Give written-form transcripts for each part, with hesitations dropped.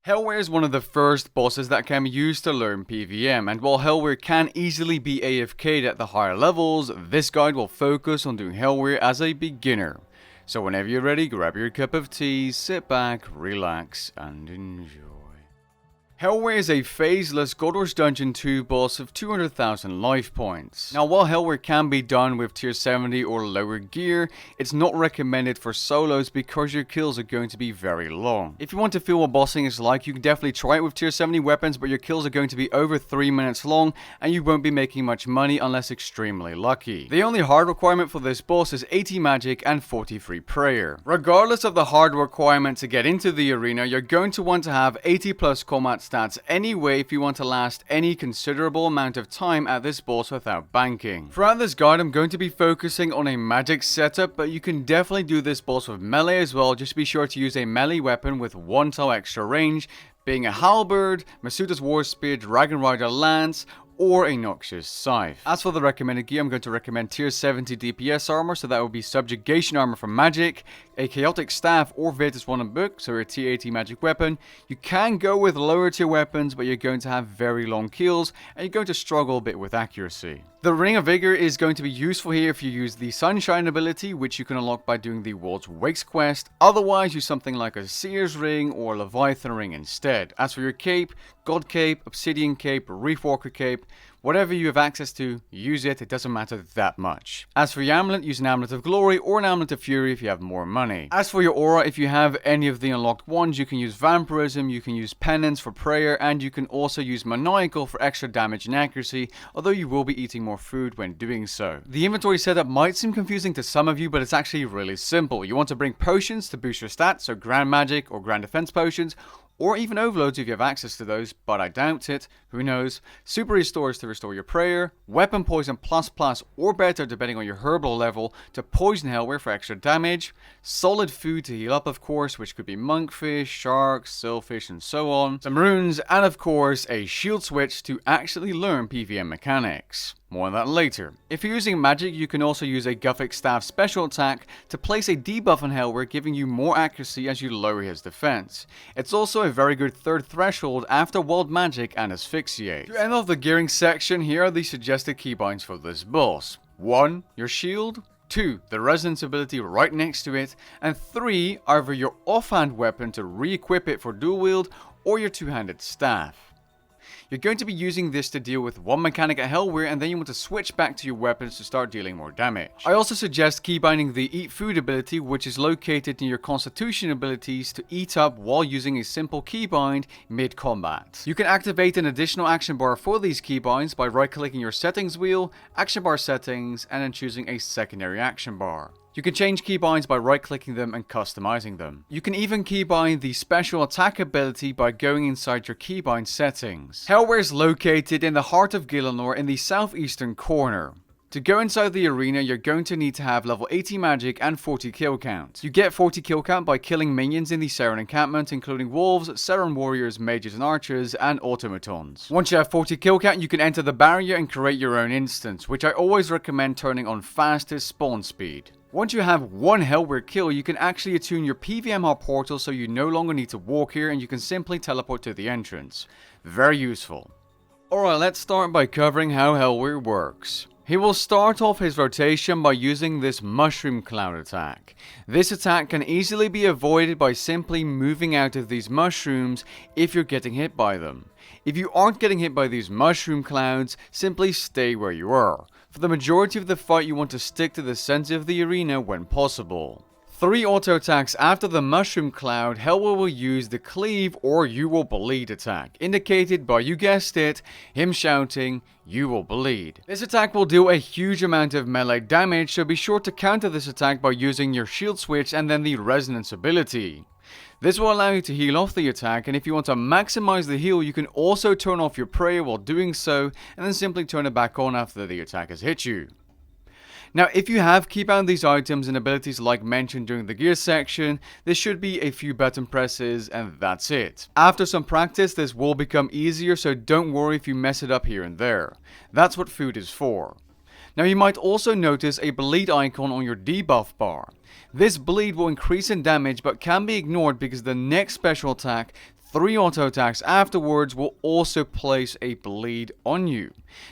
Helwyr is one of the first bosses that can be used to learn PvM, and while Helwyr can easily be AFK'd at the higher levels, this guide will focus on doing Helwyr as a beginner. So whenever you're ready, grab your cup of tea, sit back, relax, and enjoy. Helwyr is a phaseless God Wars Dungeon 2 boss of 200,000 life points. Now while Helwyr can be done with tier 70 or lower gear, it's not recommended for solos because your kills are going to be very long. If you want to feel what bossing is like, you can definitely try it with tier 70 weapons, but your kills are going to be over 3 minutes long and you won't be making much money unless extremely lucky. The only hard requirement for this boss is 80 magic and 43 prayer. Regardless of the hard requirement to get into the arena, you're going to want to have 80 plus combat stats anyway if you want to last any considerable amount of time at this boss without banking. Throughout this guide I'm going to be focusing on a magic setup, but you can definitely do this boss with melee as well. Just be sure to use a melee weapon with 1 tile extra range, being a halberd, Masuda's war spear, dragon rider lance, or a Noxious Scythe. As for the recommended gear, I'm going to recommend tier 70 DPS armor, so that would be subjugation armor from magic, a chaotic staff or Virtus 1 book, so a tier 80 magic weapon. You can go with lower tier weapons, but you're going to have very long kills and you're going to struggle a bit with accuracy. The Ring of Vigor is going to be useful here if you use the Sunshine ability, which you can unlock by doing the World's Wakes quest. Otherwise, use something like a Seer's Ring or Leviathan Ring instead. As for your cape, God Cape, Obsidian Cape, Reef Walker Cape, whatever you have access to, use it, it doesn't matter that much. As for your amulet, use an Amulet of Glory or an Amulet of Fury if you have more money. As for your aura, if you have any of the unlocked ones, you can use Vampirism, you can use Penance for prayer, and you can also use Maniacal for extra damage and accuracy, although you will be eating more food when doing so. The inventory setup might seem confusing to some of you, but it's actually really simple. You want to bring potions to boost your stats, so Grand Magic or Grand Defense potions, or even overloads if you have access to those, but I doubt it, who knows. Super restores to restore your prayer, weapon poison ++ or better depending on your herbal level to poison Helwyr for extra damage, solid food to heal up of course, which could be monkfish, sharks, sailfish and so on, some runes, and of course a shield switch to actually learn PvM mechanics. More on that later. If you're using magic, you can also use a Gothic Staff special attack to place a debuff on Helwyr, giving you more accuracy as you lower his defense. It's also a very good third threshold after Wild Magic and Asphyxiate. To end off the gearing section, here are the suggested keybinds for this boss. 1. Your shield. 2. The resonance ability right next to it. And 3. Either your offhand weapon to re-equip it for dual wield or your two-handed staff. You're going to be using this to deal with one mechanic at Helwyr, and then you want to switch back to your weapons to start dealing more damage. I also suggest keybinding the Eat Food ability, which is located in your Constitution abilities, to eat up while using a simple keybind mid-combat. You can activate an additional action bar for these keybinds by right-clicking your settings wheel, action bar settings, and then choosing a secondary action bar. You can change keybinds by right-clicking them and customizing them. You can even keybind the special attack ability by going inside your keybind settings. Helwyr is located in the heart of Gielinor in the southeastern corner. To go inside the arena, you're going to need to have level 80 magic and 40 kill count. You get 40 kill count by killing minions in the Seren encampment, including wolves, Seren warriors, mages and archers, and automatons. Once you have 40 kill count, you can enter the barrier and create your own instance, which I always recommend turning on fastest spawn speed. Once you have one Helwyr kill, you can actually attune your PvM hub portal so you no longer need to walk here and you can simply teleport to the entrance. Very useful. Alright, let's start by covering how Helwyr works. He will start off his rotation by using this Mushroom Cloud attack. This attack can easily be avoided by simply moving out of these mushrooms if you're getting hit by them. If you aren't getting hit by these mushroom clouds, simply stay where you are. For the majority of the fight, you want to stick to the center of the arena when possible. 3 auto attacks after the Mushroom Cloud, Helwyr will use the Cleave or You Will Bleed attack, indicated by, you guessed it, him shouting, "You will bleed." This attack will deal a huge amount of melee damage, so be sure to counter this attack by using your shield switch and then the resonance ability. This will allow you to heal off the attack, and if you want to maximize the heal, you can also turn off your prayer while doing so, and then simply turn it back on after the attack has hit you. Now, if you have keybound these items and abilities like mentioned during the gear section, this should be a few button presses and that's it. After some practice, this will become easier, so don't worry if you mess it up here and there. That's what food is for. Now you might also notice a bleed icon on your debuff bar. This bleed will increase in damage but can be ignored because the next special attack, 3 auto attacks afterwards will also place a bleed on you.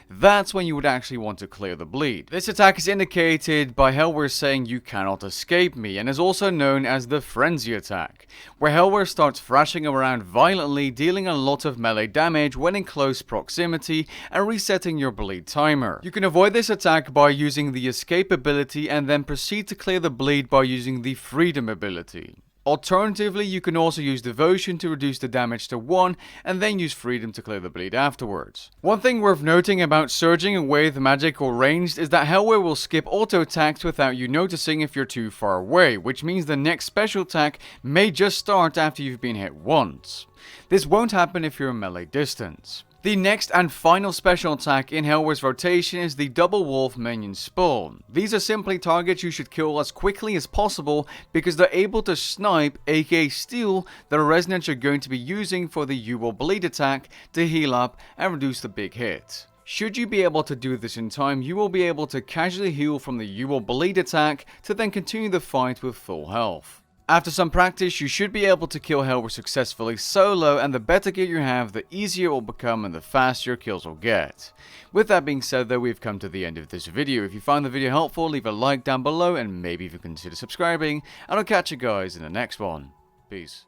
That's when you would actually want to clear the bleed. This attack is indicated by Helwyr saying you cannot escape me, and is also known as the frenzy attack, where Helwyr starts thrashing around violently, dealing a lot of melee damage when in close proximity and resetting your bleed timer. You can avoid this attack by using the escape ability and then proceed to clear the bleed by using the freedom ability. Alternatively, you can also use Devotion to reduce the damage to 1 and then use Freedom to clear the bleed afterwards. One thing worth noting about surging with magic or ranged is that Helwyr will skip auto attacks without you noticing if you're too far away, which means the next special attack may just start after you've been hit once. This won't happen if you're in melee distance. The next and final special attack in Helwyr's rotation is the Double Wolf Minion Spawn. These are simply targets you should kill as quickly as possible because they're able to snipe, aka steal, the resonance you're going to be using for the You Will Bleed attack to heal up and reduce the big hit. Should you be able to do this in time, you will be able to casually heal from the You Will Bleed attack to then continue the fight with full health. After some practice, you should be able to kill Helwyr successfully solo, and the better gear you have, the easier it will become and the faster your kills will get. With that being said though, we've come to the end of this video. If you found the video helpful, leave a like down below and maybe even consider subscribing, and I'll catch you guys in the next one. Peace.